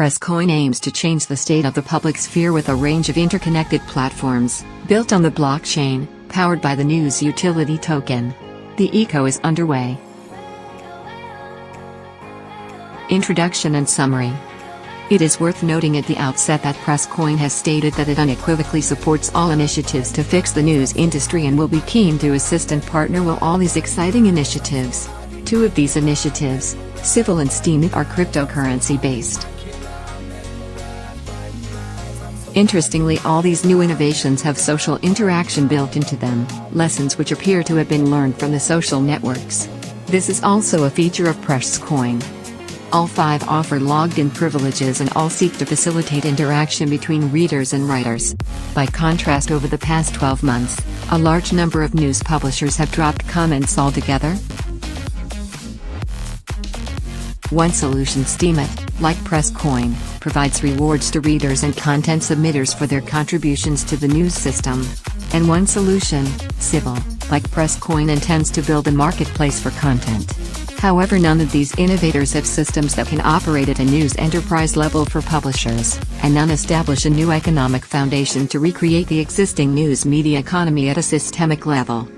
PressCoin aims to change the state of the public sphere with a range of interconnected platforms, built on the blockchain, powered by the news utility token. The ICO is underway. Introduction and summary. It is worth noting at the outset that PressCoin has stated that it unequivocally supports all initiatives to fix the news industry and will be keen to assist and partner with all these exciting initiatives. Two of these initiatives, Solution Steemit, are cryptocurrency-based. Interestingly, all these new innovations have social interaction built into them, lessons which appear to have been learned from the social networks. This is also a feature of PressCoin. All 5 offer logged-in privileges and all seek to facilitate interaction between readers and writers. By contrast, over the past 12 months, a large number of news publishers have dropped comments altogether. One Solution Steemit, like PressCoin, provides rewards to readers and content submitters for their contributions to the news system. And one Solution, Civil, like PressCoin, intends to build a marketplace for content. However, none of these innovators have systems that can operate at a news enterprise level for publishers, and none establish a new economic foundation to recreate the existing news media economy at a systemic level.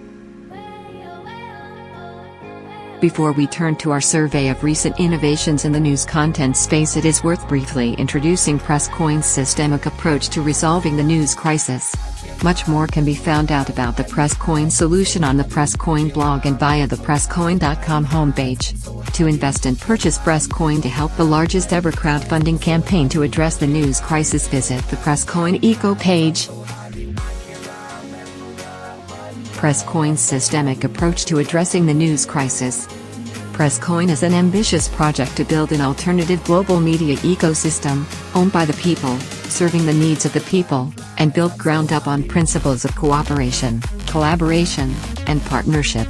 Before we turn to our survey of recent innovations in the news content space, it is worth briefly introducing PressCoin's systemic approach to resolving the news crisis. Much more can be found out about the PressCoin solution on the PressCoin blog and via the PressCoin.com homepage. To invest and purchase PressCoin to help the largest ever crowdfunding campaign to address the news crisis, visit the PressCoin ICO page. PressCoin's systemic approach to addressing the news crisis. PressCoin is an ambitious project to build an alternative global media ecosystem, owned by the people, serving the needs of the people, and built ground up on principles of cooperation, collaboration, and partnership.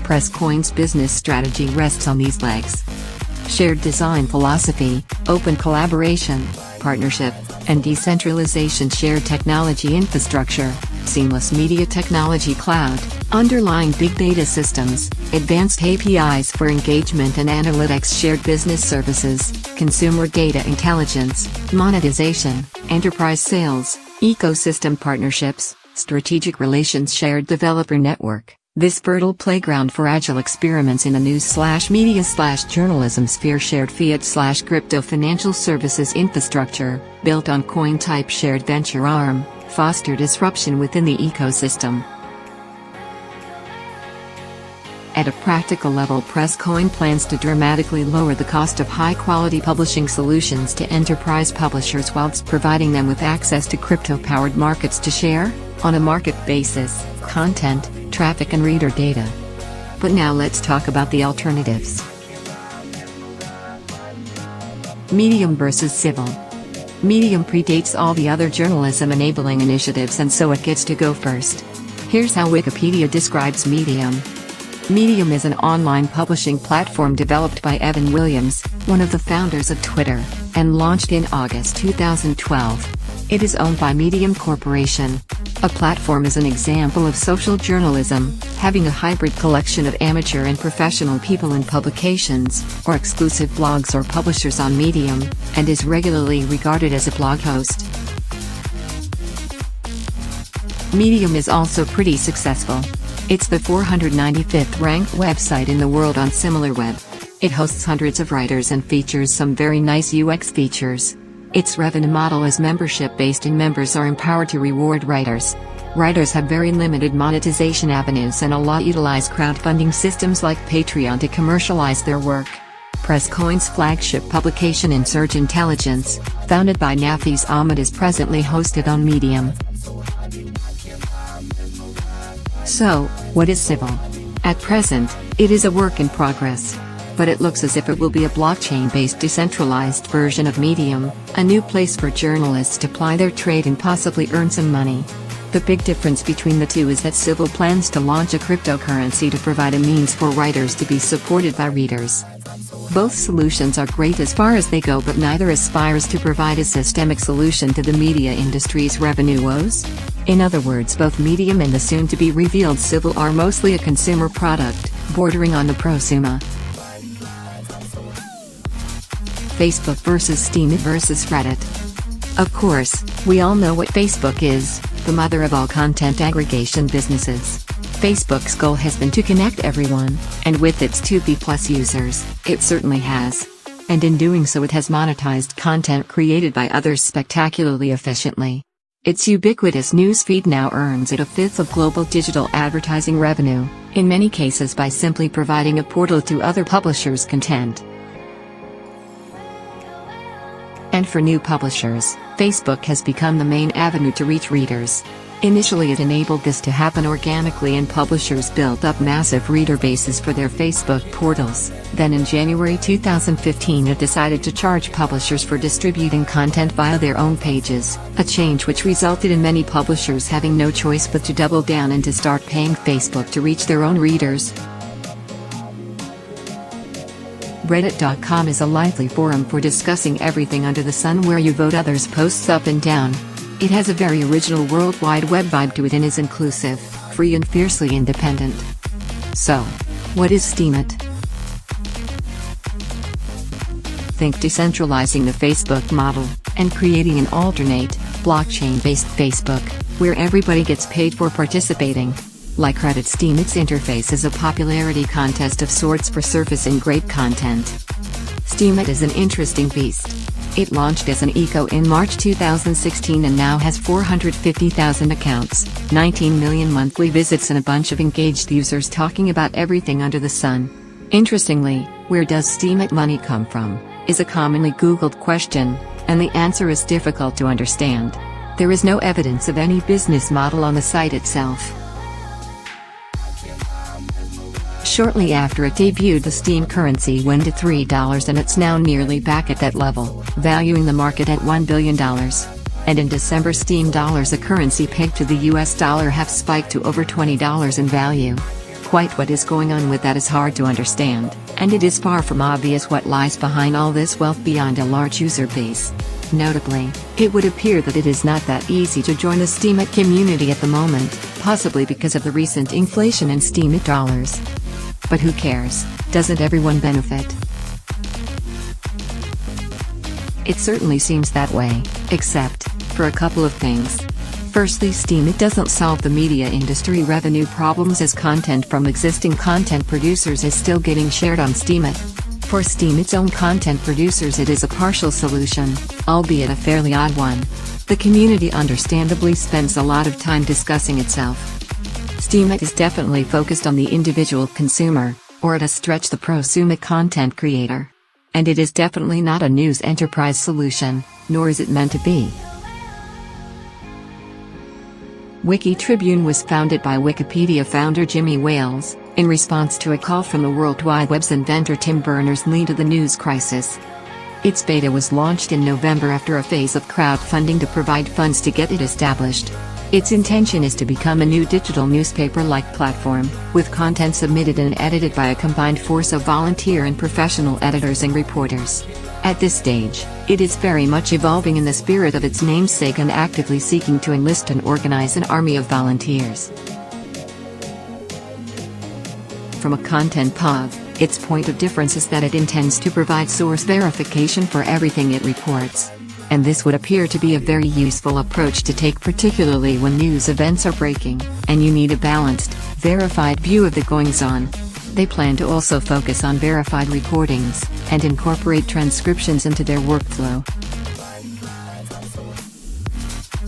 PressCoin's business strategy rests on these legs: shared design philosophy, open collaboration, partnership, and decentralization, shared technology infrastructure, seamless media technology cloud, underlying big data systems, advanced APIs for engagement and analytics, shared business services, consumer data intelligence, monetization, enterprise sales, ecosystem partnerships, strategic relations, shared developer network. This fertile playground for agile experiments in the news/media/journalism sphere, shared fiat/crypto financial services infrastructure, built on coin-type shared venture arm, foster disruption within the ecosystem. At a practical level, PressCoin plans to dramatically lower the cost of high-quality publishing solutions to enterprise publishers whilst providing them with access to crypto-powered markets to share, on a market basis, content, traffic and reader data. But now let's talk about the alternatives. Medium versus Civil. Medium predates all the other journalism enabling initiatives, and so it gets to go first. Here's how Wikipedia describes Medium. Medium is an online publishing platform developed by Evan Williams, one of the founders of Twitter, and launched in August 2012. It is owned by Medium Corporation. A platform is an example of social journalism, having a hybrid collection of amateur and professional people in publications, or exclusive blogs or publishers on Medium, and is regularly regarded as a blog host. Medium is also pretty successful. It's the 495th ranked website in the world on SimilarWeb. It hosts hundreds of writers and features some very nice UX features. Its revenue model is membership-based, and members are empowered to reward writers. Writers have very limited monetization avenues, and a lot utilize crowdfunding systems like Patreon to commercialize their work. PressCoin's flagship publication, Insurge Intelligence, founded by Nafis Ahmed, is presently hosted on Medium. So, what is Civil? At present, it is a work in progress. But it looks as if it will be a blockchain-based decentralized version of Medium, a new place for journalists to ply their trade and possibly earn some money. The big difference between the two is that Civil plans to launch a cryptocurrency to provide a means for writers to be supported by readers. Both solutions are great as far as they go, but neither aspires to provide a systemic solution to the media industry's revenue woes. In other words, both Medium and the soon-to-be revealed Civil are mostly a consumer product, bordering on the prosumer. Facebook versus Steemit versus Reddit. Of course, we all know what Facebook is, the mother of all content aggregation businesses. Facebook's goal has been to connect everyone, and with its 2B+ users, it certainly has. And in doing so it has monetized content created by others spectacularly efficiently. Its ubiquitous newsfeed now earns it a fifth of global digital advertising revenue, in many cases by simply providing a portal to other publishers' content. And for new publishers, Facebook has become the main avenue to reach readers. Initially it enabled this to happen organically and publishers built up massive reader bases for their Facebook portals. Then in January 2015 it decided to charge publishers for distributing content via their own pages, a change which resulted in many publishers having no choice but to double down and to start paying Facebook to reach their own readers. Reddit.com is a lively forum for discussing everything under the sun where you vote others' posts up and down. It has a very original World Wide Web vibe to it and is inclusive, free and fiercely independent. So, what is Steemit? Think decentralizing the Facebook model, and creating an alternate, blockchain-based Facebook, where everybody gets paid for participating. Like Reddit, Steemit's interface is a popularity contest of sorts for surfacing great content. Steemit is an interesting beast. It launched as an ICO in March 2016 and now has 450,000 accounts, 19 million monthly visits and a bunch of engaged users talking about everything under the sun. Interestingly, where does Steemit money come from, is a commonly Googled question, and the answer is difficult to understand. There is no evidence of any business model on the site itself. Shortly after it debuted, the Steem currency went to $3 and it's now nearly back at that level, valuing the market at $1 billion. And in December, Steem dollars, a currency pegged to the US dollar, have spiked to over $20 in value. Quite what is going on with that is hard to understand, and it is far from obvious what lies behind all this wealth beyond a large user base. Notably, it would appear that it is not that easy to join the Steemit community at the moment, possibly because of the recent inflation in Steemit dollars. But who cares? Doesn't everyone benefit? It certainly seems that way, except for a couple of things. Firstly, Steemit doesn't solve the media industry revenue problems, as content from existing content producers is still getting shared on Steemit. For Steemit's own content producers it is a partial solution, albeit a fairly odd one. The community understandably spends a lot of time discussing itself. Steemit is definitely focused on the individual consumer, or at a stretch the prosumer content creator. And it is definitely not a news enterprise solution, nor is it meant to be. Wikitribune was founded by Wikipedia founder Jimmy Wales, in response to a call from the World Wide Web's inventor Tim Berners-Lee to the news crisis. Its beta was launched in November after a phase of crowdfunding to provide funds to get it established. Its intention is to become a new digital newspaper-like platform, with content submitted and edited by a combined force of volunteer and professional editors and reporters. At this stage, it is very much evolving in the spirit of its namesake and actively seeking to enlist and organize an army of volunteers. From a content POV, its point of difference is that it intends to provide source verification for everything it reports. And this would appear to be a very useful approach to take, particularly when news events are breaking, and you need a balanced, verified view of the goings-on. They plan to also focus on verified recordings, and incorporate transcriptions into their workflow.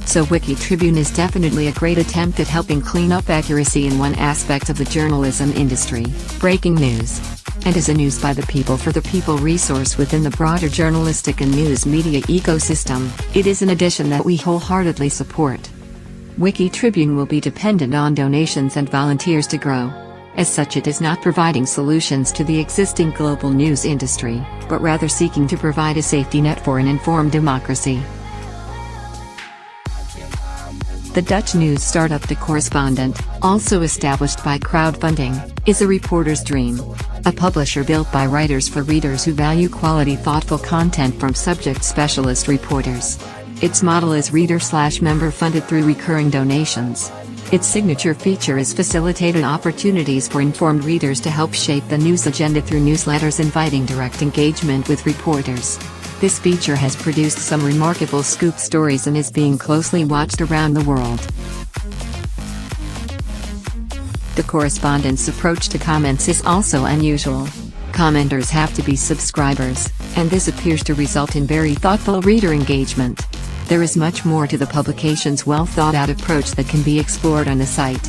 So Wikitribune is definitely a great attempt at helping clean up accuracy in one aspect of the journalism industry, breaking news. And is a news by the people for the people resource within the broader journalistic and news media ecosystem. It is an addition that we wholeheartedly support. Wikitribune will be dependent on donations and volunteers to grow. As such, it is not providing solutions to the existing global news industry, but rather seeking to provide a safety net for an informed democracy. The Dutch news startup De-Correspondent, also established by crowdfunding, is a reporter's dream. A publisher built by writers for readers who value quality, thoughtful content from subject specialist reporters. Its model is reader/member funded through recurring donations. Its signature feature is facilitated opportunities for informed readers to help shape the news agenda through newsletters inviting direct engagement with reporters. This feature has produced some remarkable scoop stories and is being closely watched around the world. De-Correspondent's approach to comments is also unusual. Commenters have to be subscribers, and this appears to result in very thoughtful reader engagement. There is much more to the publication's well-thought-out approach that can be explored on the site.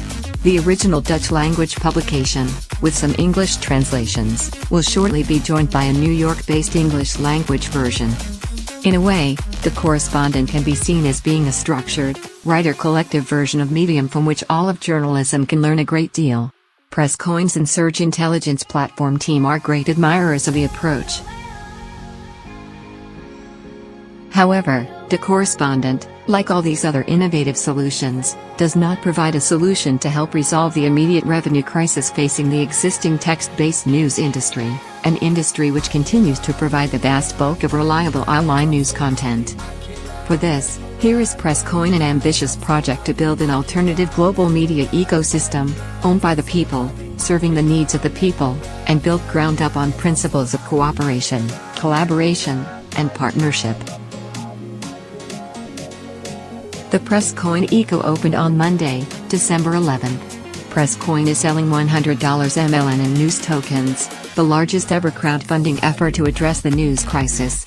The original Dutch-language publication, with some English translations, will shortly be joined by a New York-based English-language version. In a way, De-Correspondent can be seen as being a structured, writer-collective version of Medium from which all of journalism can learn a great deal. PressCoin's and Search Intelligence platform team are great admirers of the approach. However, De-Correspondent, like all these other innovative solutions, does not provide a solution to help resolve the immediate revenue crisis facing the existing text-based news industry, an industry which continues to provide the vast bulk of reliable online news content. For this, here is PressCoin, an ambitious project to build an alternative global media ecosystem, owned by the people, serving the needs of the people, and built ground up on principles of cooperation, collaboration, and partnership. The PressCoin ICO opened on Monday, December 11th. PressCoin is selling $100 MLN in news tokens, the largest ever crowdfunding effort to address the news crisis.